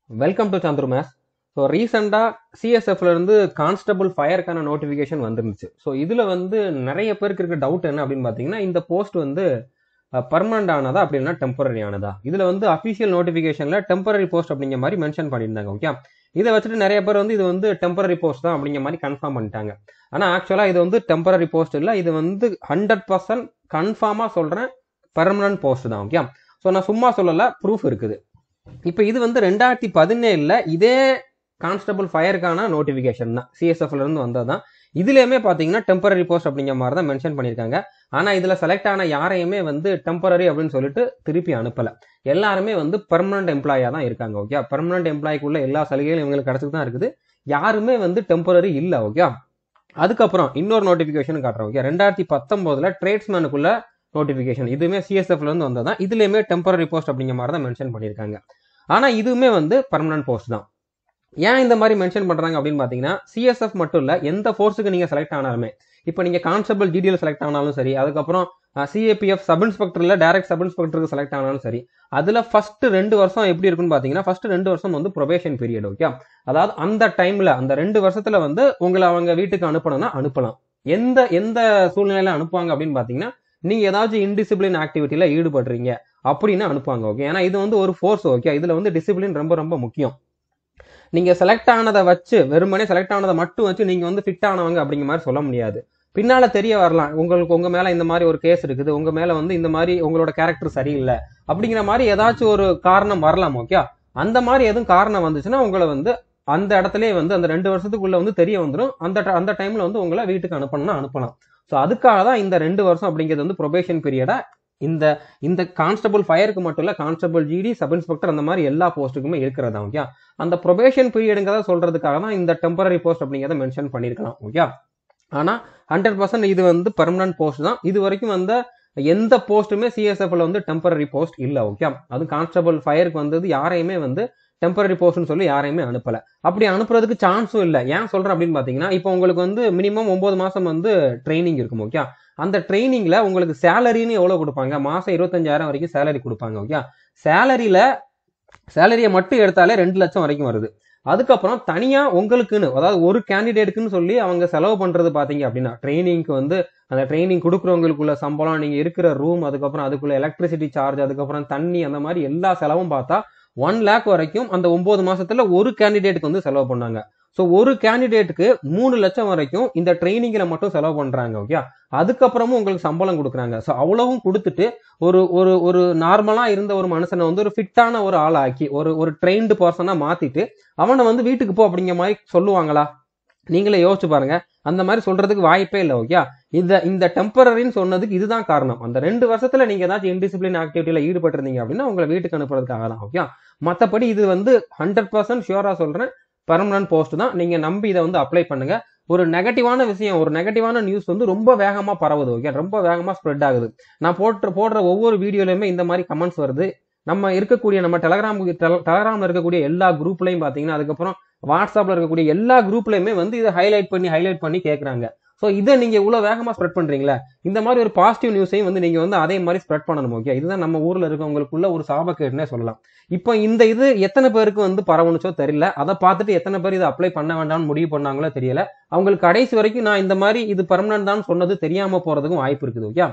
Welcome to Chandru மேஸ். So ரீசெண்டாக சிஎஸ்எஃப்ல இருந்து கான்ஸ்டபிள் ஃபயருக்கான நோட்டிஃபிகேஷன் வந்துருந்துச்சு. ஸோ இதில் வந்து நிறைய பேருக்கு இருக்க டவுட் என்ன அப்படின்னு பார்த்தீங்கன்னா, இந்த போஸ்ட் வந்து பர்மனண்ட் ஆனதா அப்படின்னா டெம்பரரி ஆனதா? இதில் வந்து அஃபிஷியல் நோட்டிஃபிகேஷனில் டெம்பரரி போஸ்ட் அப்படிங்கிற மாதிரி மென்ஷன் பண்ணியிருந்தாங்க. ஓகே, இதை வச்சுட்டு நிறைய பேர் வந்து இது வந்து டெம்பரரி போஸ்ட் தான் அப்படிங்கிற மாதிரி கன்ஃபார்ம் பண்ணிட்டாங்க. ஆனால் ஆக்சுவலாக இது வந்து டெம்பரரி போஸ்ட் இல்லை, இது வந்து 100% கன்ஃபார்மாக சொல்கிறேன் பர்மனன்ட் போஸ்ட் தான். ஓகே, ஸோ நான் சும்மா சொல்லலை, ப்ரூஃப் இருக்குது. இப்போ இது வந்து 2017 இதே கான்ஸ்டபிள் ஃபயருக்கான நோட்டிஃபிகேஷன் தான், சிஎஸ்எஃப்ல இருந்து வந்தது தான். இதுலயுமே பாத்தீங்கன்னா டெம்பரரி போஸ்ட் அப்படிங்கிற மாதிரி தான் மென்ஷன் பண்ணியிருக்காங்க. ஆனா இதுல செலக்ட் ஆன யாரையுமே வந்து டெம்பரரி அப்படின்னு சொல்லிட்டு திருப்பி அனுப்பல. எல்லாருமே வந்து பெர்மனன்ட் எம்ப்ளாயா தான் இருக்காங்க. ஓகே, பெர்மனன்ட் எம்ப்ளாய்க்குள்ள எல்லா சலுகைகளும் இவங்களுக்கு கிடைச்சிட்டு தான் இருக்குது. யாருமே வந்து டெம்பரரி இல்லை. ஓகே, அதுக்கப்புறம் இன்னொரு நோட்டிஃபிகேஷன் காட்டுறோம். ஓகே, 2019 ட்ரேட்ஸ்மேனுக்குள்ள நோட்டிஃபிகேஷன், இதுவுமே சிஎஸ்எஃப்ல இருந்து வந்ததான். இதுலயுமே டெம்பரரி போஸ்ட் அப்படிங்கிற மாதிரி தான் மென்ஷன் பண்ணியிருக்காங்க. ஆனா இதுவுமே வந்து பர்மனன்ட் போஸ்ட் தான். ஏன் இந்த மாதிரி மென்ஷன் பண்றாங்க அப்படின்னு பாத்தீங்கன்னா, சிஎஸ்எஃப் மட்டும் இல்ல, எந்த போர்ஸுக்கு நீங்க செலக்ட் ஆனாலுமே, இப்போ நீங்க கான்ஸ்டபிள் ஜிடியில் செலக்ட் ஆனாலும் சரி, அதுக்கப்புறம் சிஏபிஎஃப் சப் இன்ஸ்பெக்டர்ல டைரக்ட் சப் இன்ஸ்பெக்டருக்கு செலக்ட் ஆனாலும் சரி, அதுல ஃபர்ஸ்ட் 2 வருஷம் எப்படி இருக்குன்னு பாத்தீங்கன்னா, ஃபர்ஸ்ட் 2 வருஷம் வந்து ப்ரொபேஷன் பீரியட். ஓகே, அதாவது அந்த டைம்ல அந்த 2 வருஷத்துல வந்து உங்களை அவங்க வீட்டுக்கு அனுப்பணும்னா அனுப்பலாம். எந்த எந்த சூழ்நிலையில அனுப்புவாங்க அப்படின்னு பாத்தீங்கன்னா, நீங்க ஏதாச்சும் இன்டிசிப்ளின் ஆக்டிவிட்டியில ஈடுபடுறீங்க அப்படின்னு அனுப்புவாங்க. ஓகே, ஏன்னா இது வந்து ஒரு ஃபோர்ஸ். ஓகே, இதுல வந்து டிசிப்ளின் ரொம்ப ரொம்ப முக்கியம். நீங்க செலக்ட் ஆனதை வச்சு, வெறுமனே செலக்ட் ஆனதை மட்டும் வச்சு நீங்க வந்து ஃபிட் ஆனவங்க அப்படிங்கிற மாதிரி சொல்ல முடியாது. பின்னால தெரிய வரலாம், உங்களுக்கு உங்க மேல இந்த மாதிரி ஒரு கேஸ் இருக்குது, உங்க மேல வந்து இந்த மாதிரி உங்களோட கேரக்டர் சரியில்லை அப்படிங்கிற மாதிரி ஏதாச்சும் ஒரு காரணம் வரலாம். ஓகே, அந்த மாதிரி எதுவும் காரணம் வந்துச்சுன்னா உங்களை வந்து அந்த இடத்துலயே வந்து அந்த 2 வருஷத்துக்குள்ள வந்து தெரிய வந்துடும். அந்த டைம்ல வந்து உங்களை வீட்டுக்கு அனுப்பணும்னா அனுப்பலாம். ஸோ அதுக்காக தான் இந்த 2 வருஷம் அப்படிங்கிறது வந்து ப்ரொபேஷன் பீரியடா இந்த இந்த கான்ஸ்டபிள் ஃபயருக்கு மட்டும் இல்ல, கான்ஸ்டபிள் ஜிடி, சப் இன்ஸ்பெக்டர், அந்த மாதிரி எல்லா போஸ்ட்டுக்குமே இருக்கிறதா. ஓகே, அந்த ப்ரொபேஷன் பீரியடுங்கிறத சொல்றதுக்காக தான் இந்த டெம்பரரி போஸ்ட் அப்படிங்கிறத மென்ஷன் பண்ணிருக்கலாம். ஓகே, ஆனா 100% இது வந்து பெர்மனன்ட் போஸ்ட் தான். இது வரைக்கும் வந்த எந்த போஸ்ட்டுமே சிஎஸ்எஃப்ல வந்து டெம்பரரி போஸ்ட் இல்ல. ஓகே, அது கான்ஸ்டபிள் ஃபயருக்கு வந்தது யாரையுமே வந்து டெம்பரரி போஸ்ட்னு சொல்லி யாரையுமே அனுப்பல. அப்படி அனுப்புறதுக்கு சான்ஸும் இல்லை. ஏன் சொல்றேன் அப்படின்னு பாத்தீங்கன்னா, இப்போ உங்களுக்கு வந்து மினிமம் 9 மாசம் வந்து ட்ரைனிங் இருக்கும். ஓகே, அந்த ட்ரைனிங்ல உங்களுக்கு சேலரின்னு எவ்வளவு கொடுப்பாங்க? மாசம் 25,000 வரைக்கும் சேலரி கொடுப்பாங்க. ஓகே, சேலரியை மட்டும் எடுத்தாலே 2 லட்சம் வரைக்கும் வருது. அதுக்கப்புறம் தனியா உங்களுக்குன்னு, அதாவது ஒரு கேண்டிடேட்டுக்குன்னு சொல்லி அவங்க செலவு பண்றது பாத்தீங்க அப்படின்னா, ட்ரைனிங்க்கு வந்து அந்த ட்ரைனிங் கொடுக்குறவங்களுக்குள்ள சம்பளம், நீங்க இருக்கிற ரூம், அதுக்கப்புறம் அதுக்குள்ள எலக்ட்ரிசிட்டி சார்ஜ், அதுக்கப்புறம் தண்ணி, அந்த மாதிரி எல்லா செலவும் பார்த்தா 1 லேக் வரைக்கும் அந்த 9 மாசத்துல ஒரு கேண்டிடேட்டுக்கு வந்து செலவு பண்ணாங்க. ஸோ ஒரு கேண்டிடேட்டுக்கு 3 லட்சம் வரைக்கும் இந்த ட்ரைனிங்ல மட்டும் செலவு பண்றாங்க. ஓகே, அதுக்கப்புறமும் உங்களுக்கு சம்பளம் கொடுக்குறாங்க. ஸோ அவ்வளவும் கொடுத்துட்டு ஒரு ஒரு ஒரு நார்மலா இருந்த ஒரு மனுஷனை வந்து ஒரு ஃபிட்டான ஒரு ஆள் ஆக்கி, ஒரு ட்ரெயின்டு பர்சனா மாத்திட்டு அவனை வந்து வீட்டுக்கு போ அப்படிங்கிற மாதிரி சொல்லுவாங்களா? நீங்களே யோசிச்சு பாருங்க. அந்த மாதிரி சொல்றதுக்கு வாய்ப்பே இல்லை. ஓகே, இந்த டெம்பரரின்னு சொன்னதுக்கு இதுதான் காரணம். அந்த 2 வருஷத்துல நீங்க ஏதாச்சும் இன்டிசிப்ளின் ஆக்டிவிட்டியில ஈடுபட்டிருந்தீங்க அப்படின்னா உங்களை வீட்டுக்கு அனுப்புறதுக்காக தான். ஓகே, மற்றபடி இது வந்து 100% ஷியூரா சொல்றேன், பெர்மனன்ட் போஸ்ட் தான். நீங்க நம்பி இதை வந்து அப்ளை பண்ணுங்க. ஒரு நெகட்டிவான விஷயம், ஒரு நெகட்டிவான நியூஸ் வந்து ரொம்ப வேகமா பரவுது. ஓகே, ரொம்ப வேகமா ஸ்ப்ரெட் ஆகுது. நான் போடுற ஒவ்வொரு வீடியோலயுமே இந்த மாதிரி கமெண்ட்ஸ் வருது. நம்ம இருக்கக்கூடிய நம்ம டெலகிராம்ல இருக்கக்கூடிய எல்லா குரூப்லயும் பாத்தீங்கன்னா, அதுக்கப்புறம் வாட்ஸ்அப்ல இருக்கக்கூடிய எல்லா குரூப்லயுமே வந்து இதை ஹைலைட் பண்ணி கேட்கறாங்க. ஸோ இதை நீங்க இவ்வளவு வேகமா ஸ்ப்ரெட் பண்றீங்களா? இந்த மாதிரி ஒரு பாசிட்டிவ் நியூஸையும் வந்து நீங்க வந்து அதே மாதிரி ஸ்ப்ரெட் பண்ணணும். ஓகே, இதுதான் நம்ம ஊர்ல இருக்கவங்களுக்குள்ள ஒரு சாபக்கேடுனே சொல்லலாம். இப்போ இது எத்தனை பேருக்கு வந்து பரவணுச்சோ தெரியல. அதை பார்த்துட்டு எத்தனை பேர் இதை அப்ளை பண்ண வேண்டாம்னு முடிவு பண்ணாங்களோ தெரியல. அவங்களுக்கு கடைசி வரைக்கும் நான் இந்த மாதிரி இது பெர்மனன்ட் தான் சொன்னது தெரியாம போறதுக்கும் வாய்ப்பு இருக்குது. ஓகே,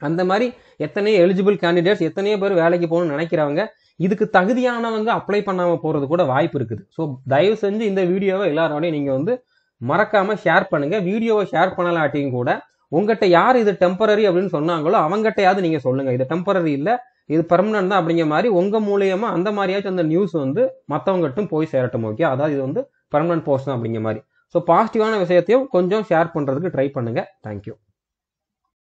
அந்த மாதிரி எத்தனையோ எலிஜிபிள் கேண்டிடேட்ஸ், எத்தனையோ பேர் வேலைக்கு போகணும்னு நினைக்கிறவங்க, இதுக்கு தகுதியானவங்க அப்ளை பண்ணாம போறது கூட வாய்ப்பு இருக்குது. ஸோ தயவு செஞ்சு இந்த வீடியோவை எல்லாரோடையும் நீங்க வந்து மறக்காம ஷேர் பண்ணுங்க. வீடியோவை ஷேர் பண்ணலாட்டியும் கூட உங்ககிட்ட யார் இது டெம்பரரி அப்படின்னு சொன்னாங்களோ அவங்ககிட்டயாவது நீங்க சொல்லுங்க, இது டெம்பரரி இல்ல, இது பெர்மனன்ட் தான் அப்படிங்கிற மாதிரி உங்க மூலியமா அந்த மாதிரியாச்சும் அந்த நியூஸ் வந்து மற்றவங்ககிட்டும் போய் சேரட்டும். ஓகே, அதாவது இது வந்து பெர்மனன்ட் போஸ்ட் தான் அப்படிங்கிற மாதிரி. ஸோ பாசிட்டிவான விஷயத்தையும் கொஞ்சம் ஷேர் பண்றதுக்கு ட்ரை பண்ணுங்க. தேங்க்யூ.